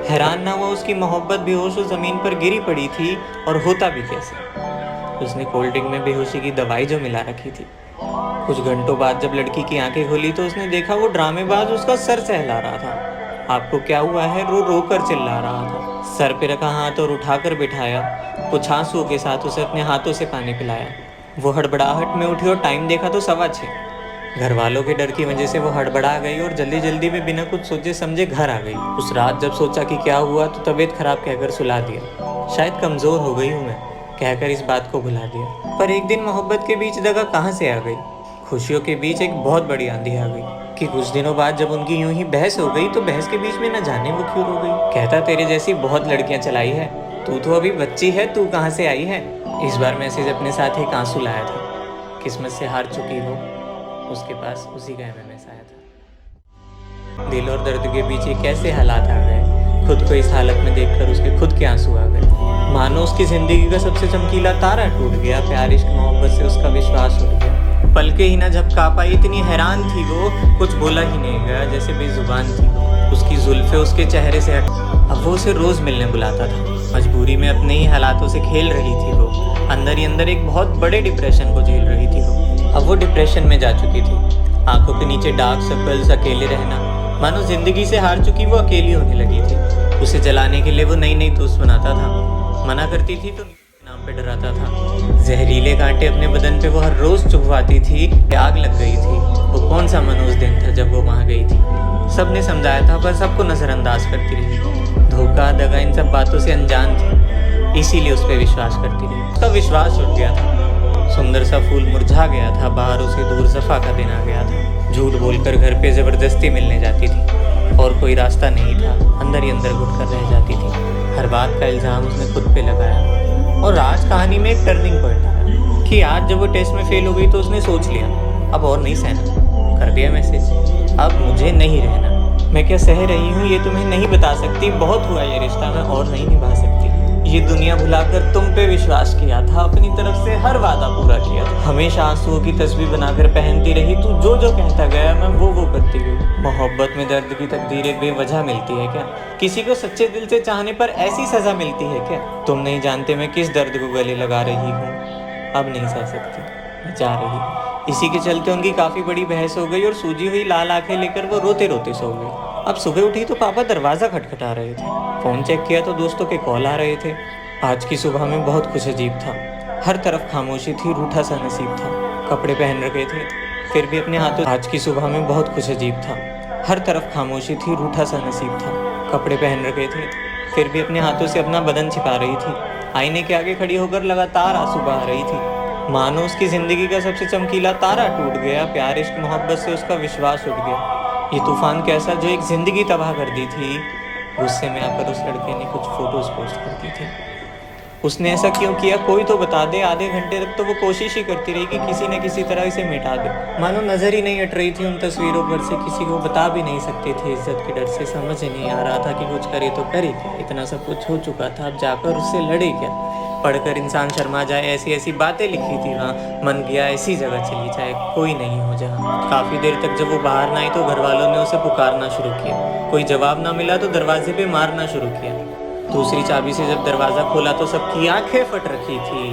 हैरान ना हुआ उसकी मोहब्बत बेहोश ज़मीन पर गिरी पड़ी थी। और होता भी कैसे? उसने कोल्ड ड्रिंक में बेहोशी की दवाई जो मिला रखी थी। कुछ घंटों बाद जब लड़की की आंखें खुली तो उसने देखा वो ड्रामेबाज उसका सर सहला रहा था। आपको क्या हुआ है? रो रो कर चिल्ला रहा था। सर पे रखा हाथ और उठाकर बिठाया। कुछ आंसुओं के साथ उसे अपने हाथों से पानी पिलाया। वो हड़बड़ाहट में उठी और टाइम देखा तो 6:15। घर वालों के डर की वजह से वो हड़बड़ा गई और जल्दी जल्दी में बिना कुछ सोचे समझे घर आ गई। उस रात जब सोचा कि क्या हुआ तो तबीयत खराब कहकर सुला दिया। शायद कमज़ोर हो गई हूँ मैं कहकर इस बात को भुला दिया। पर एक दिन मोहब्बत के बीच दगा कहाँ से आ गई? खुशियों के बीच एक बहुत बड़ी आंधी आ गई कि कुछ दिनों बाद जब उनकी यूं ही बहस हो गई तो बहस के बीच में न जाने वो क्यों हो गई। कहता तेरे जैसी बहुत लड़कियां चलाई है, तू तो अभी बच्ची है, तू कहाँ से आई है? इस बार मैसेज अपने साथ एक आंसू लाया था। किस्मत से हार चुकी हो, उसके पास उसी का एमएमएस आया था। दिल और दर्द के बीच ये कैसे हालात आ गए? खुद को इस हालत में देखकर उसके खुद के आंसू आ गए। मानो उसकी जिंदगी का सबसे चमकीला तारा टूट गया। प्यार इश्क मोहब्बत से उसका विश्वास उठ गया। पलके ही ना झपका पाई, इतनी हैरान थी वो, कुछ बोला ही नहीं गया, जैसे बेजुबान थी वो। उसकी जुल्फे उसके चेहरे से हट। अब वो उसे रोज मिलने बुलाता था। मजबूरी में अपने ही हालातों से खेल रही थी वो। अंदर ही अंदर एक बहुत बड़े डिप्रेशन को झेल रही थी वो। अब वो डिप्रेशन में जा चुकी थी। आंखों के नीचे डार्क सर्कल्स, अकेले रहना, मानो जिंदगी से हार चुकी वो अकेली होने लगी थी। उसे जलाने के लिए वो नई नई दोस्त बनाता था। मना करती थी तो नाम पे डराता था। जहरीले कांटे अपने बदन पे वो हर रोज चुभवाती थी। आग लग गई थी। वो कौन सा मनोज दिन था जब वो वहाँ गई थी। सबने समझाया था पर सबको नजरअंदाज करती रही। धोखा दगा इन सब बातों से अनजान थी, इसीलिए उस पर विश्वास करती रही। उसका विश्वास उठ गया था। सुंदर सा फूल मुरझा गया था। बाहर उसे दूर सफा का दिन आ गया था। झूठ बोलकर घर पे जबरदस्ती मिलने जाती थी और कोई रास्ता नहीं था। अंदर ही अंदर घुट कर रह जाती थी। हर बात का इल्ज़ाम उसने खुद पे लगाया। और आज कहानी में एक टर्निंग पॉइंट आया कि आज जब वो टेस्ट में फेल हो गई तो उसने सोच लिया अब और नहीं सहना। कर दिया मैसेज, अब मुझे नहीं रहना। मैं क्या सह रही हूँ ये तुम्हें नहीं बता सकती। बहुत हुआ ये रिश्ता, मैं और नहीं निभा सकती। ये दुनिया भुलाकर तुम पे विश्वास किया था। अपनी तरफ से हर वादा पूरा किया था। हमेशा आंसुओं की तस्वीर बनाकर पहनती रही। तू जो जो कहता गया मैं वो करती गई। मोहब्बत में दर्द की तकदीरें बेवजह मिलती है क्या? किसी को सच्चे दिल से चाहने पर ऐसी सजा मिलती है क्या? तुम नहीं जानते मैं किस दर्द को गले लगा रही हूँ। अब नहीं सह सकती, मैं जा रही हूँ। इसी के चलते उनकी काफ़ी बड़ी बहस हो गई और सूजी हुई लाल आंखें लेकर वो रोते रोते सो गई। अब सुबह उठी तो पापा दरवाज़ा खटखटा रहे थे। फ़ोन चेक किया तो दोस्तों के कॉल आ रहे थे। आज की सुबह में बहुत कुछ अजीब था। हर तरफ खामोशी थी, रूठा सा नसीब था। कपड़े पहन रखे थे फिर भी अपने हाथों। आज की सुबह में बहुत कुछ अजीब था। हर तरफ खामोशी थी, रूठा सा नसीब था। कपड़े पहन रखे थे फिर भी अपने हाथों से अपना बदन छिपा रही थी। आईने के आगे खड़ी होकर लगातार आंसू बहा रही थी। मानो उसकी ज़िंदगी का सबसे चमकीला तारा टूट गया। प्यार इश्क मोहब्बत से उसका विश्वास उठ गया। ये तूफान कैसा जो एक ज़िंदगी तबाह कर दी थी। गुस्से में आकर उस लड़के ने कुछ फ़ोटोज़ पोस्ट कर दी थी। उसने ऐसा क्यों किया कोई तो बता दे। आधे घंटे तक तो वो कोशिश ही करती रही कि किसी न किसी तरह इसे मिटा दे। मानो नज़र ही नहीं हट रही थी उन तस्वीरों पर से। किसी को बता भी नहीं सकती थी इज्जत के डर से। समझ ही नहीं आ रहा था कि कुछ करे तो करे क्या। इतना सब कुछ हो चुका था, अब जाकर उससे लड़े क्या। पढ़कर इंसान शर्मा जाए, ऐसी ऐसी बातें लिखी थी वहाँ। मन किया ऐसी जगह चली जाए, कोई नहीं हो जहाँ। काफ़ी देर तक जब वो बाहर ना आई तो घर वालों ने उसे पुकारना शुरू किया। कोई जवाब ना मिला तो दरवाजे पे मारना शुरू किया। दूसरी चाबी से जब दरवाज़ा खोला तो सबकी आंखें फट रखी थी।